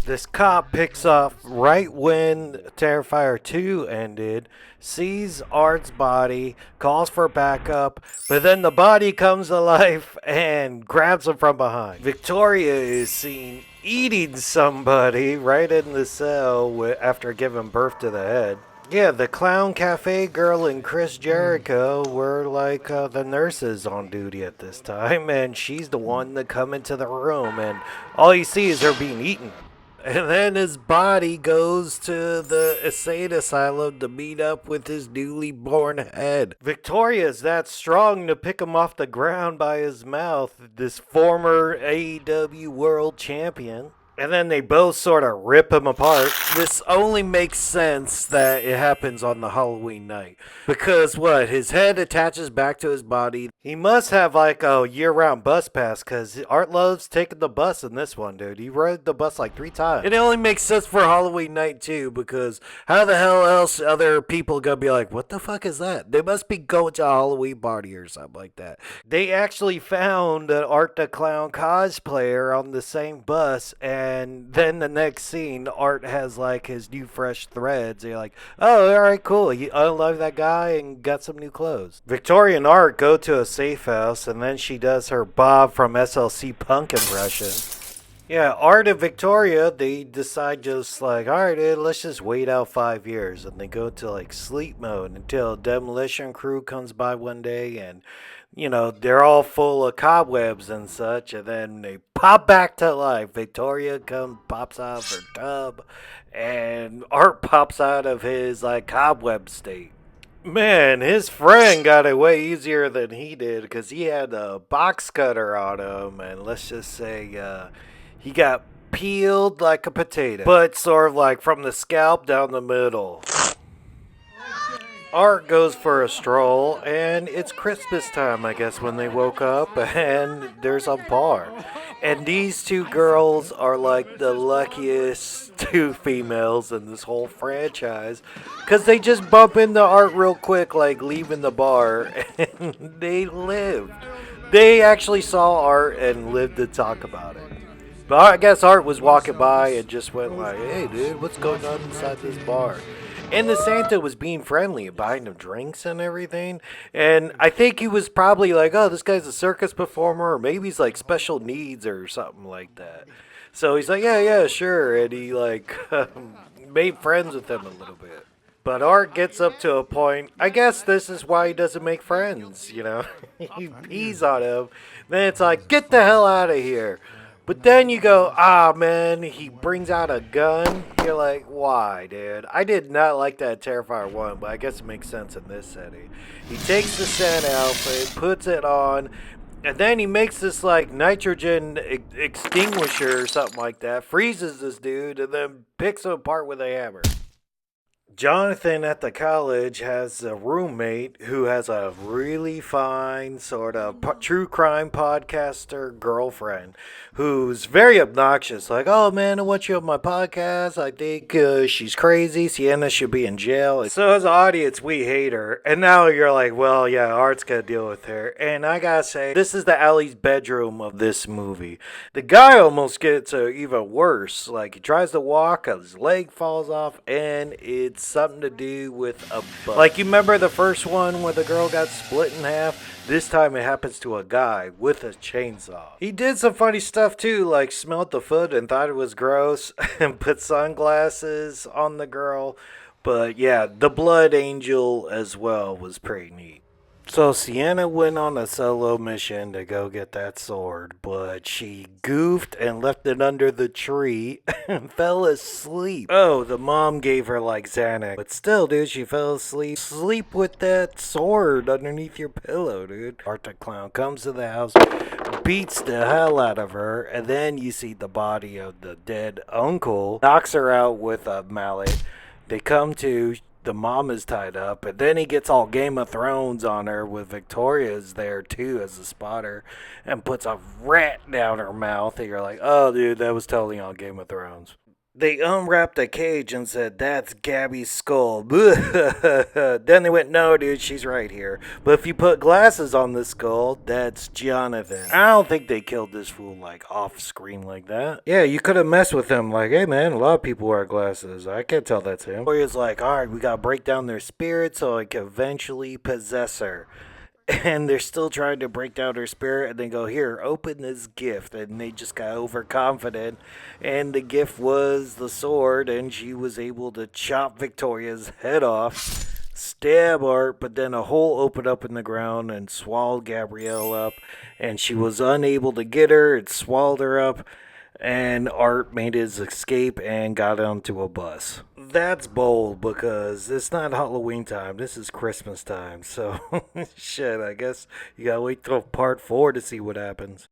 This cop picks up right when Terrifier 2 ended, sees Art's body, calls for backup, but then the body comes to life and grabs him from behind. Victoria is seen eating somebody right in the cell after giving birth to the head. Yeah, the Clown Cafe girl and Chris Jericho were like the nurses on duty at this time, and she's the one to come into the room, and all you see is her being eaten. And then his body goes to the insane asylum to meet up with his newly born head. Victoria's that strong to pick him off the ground by his mouth, this former AEW world champion. And then they both sort of rip him apart. This only makes sense that it happens on the Halloween night. Because what? His head attaches back to his body. He must have like a year-round bus pass because Art loves taking the bus in this one, dude. He rode the bus like 3 times. And it only makes sense for Halloween night too, because how the hell else other people gonna be like, what the fuck is that? They must be going to a Halloween party or something like that. They actually found an Art the Clown cosplayer on the same bus, and then the next scene, Art has like his new fresh threads. You're like, oh, all right, cool. You unlove that guy and got some new clothes. Victoria and Art go to a safe house, and then she does her Bob from SLC Punk impression. Yeah, Art and Victoria, they decide just like, all right, dude, let's just wait out 5 years. And they go to like sleep mode until Demolition Crew comes by one day and, you know, they're all full of cobwebs and such. And then they pop back to life. Victoria pops out of her tub and Art pops out of his like cobweb state. Man, his friend got it way easier than he did because he had a box cutter on him. And let's just say, he got peeled like a potato, but sort of like from the scalp down the middle. Art goes for a stroll, and it's Christmas time, I guess, when they woke up, and there's a bar. And these two girls are like the luckiest two females in this whole franchise, because they just bump into Art real quick, like leaving the bar, and they lived. They actually saw Art and lived to talk about it. But I guess Art was walking by and just went like, hey, dude, what's going on inside this bar? And the Santa was being friendly and buying him drinks and everything. And I think he was probably like, oh, this guy's a circus performer, or maybe he's like special needs or something like that. So he's like, yeah, sure. And he like made friends with him a little bit. But Art gets up to a point, I guess this is why he doesn't make friends, you know? He pees on him. Then it's like, get the hell out of here. But then you go, man, he brings out a gun. You're like, why, dude? I did not like that Terrifier 1, but I guess it makes sense in this setting. He takes the Santa outfit, puts it on, and then he makes this, like, nitrogen extinguisher or something like that, freezes this dude, and then picks him apart with a hammer. Jonathan at the college has a roommate who has a really fine sort of true crime podcaster girlfriend who's very obnoxious. Like, oh man, I want you on my podcast. I think she's crazy. Sienna should be in jail. So as an audience, we hate her. And now you're like, well, yeah, Art's gonna deal with her. And I gotta say, this is the Allie's bedroom of this movie. The guy almost gets even worse. Like, he tries to walk, his leg falls off, and it's something to do with a bug. Like, you remember the first one where the girl got split in half? This time it happens to a guy with a chainsaw. He did some funny stuff too, like smelled the foot and thought it was gross and put sunglasses on the girl. But yeah, the blood angel as well was pretty neat. So Sienna went on a solo mission to go get that sword, but she goofed and left it under the tree and fell asleep. Oh, the mom gave her like Xanax. But still, dude, she fell asleep. Sleep with that sword underneath your pillow, dude. Art the Clown comes to the house, beats the hell out of her, and then you see the body of the dead uncle, knocks her out with a mallet. They come to... The mom is tied up, and then he gets all Game of Thrones on her with Victoria's there too as a spotter and puts a rat down her mouth, and you're like, oh dude, that was totally on Game of Thrones. They unwrapped the cage and said, "That's Gabby's skull." Then they went, "No, dude, she's right here. But if you put glasses on the skull, that's Jonathan." I don't think they killed this fool, like, off screen like that. Yeah, you could have messed with him, like, "Hey, man, a lot of people wear glasses. I can't tell that's him." Or he was like, "All right, we got to break down their spirit so I can eventually possess her." And they're still trying to break down her spirit, and they go, "Here, open this gift." And they just got overconfident, and the gift was the sword, and she was able to chop Victoria's head off, stab Art, but then a hole opened up in the ground and swallowed Gabrielle up, and she was unable to get her. It swallowed her up, and Art made his escape and got onto a bus. That's bold because it's not Halloween time. This is Christmas time. So, shit, I guess you gotta wait till part 4 to see what happens.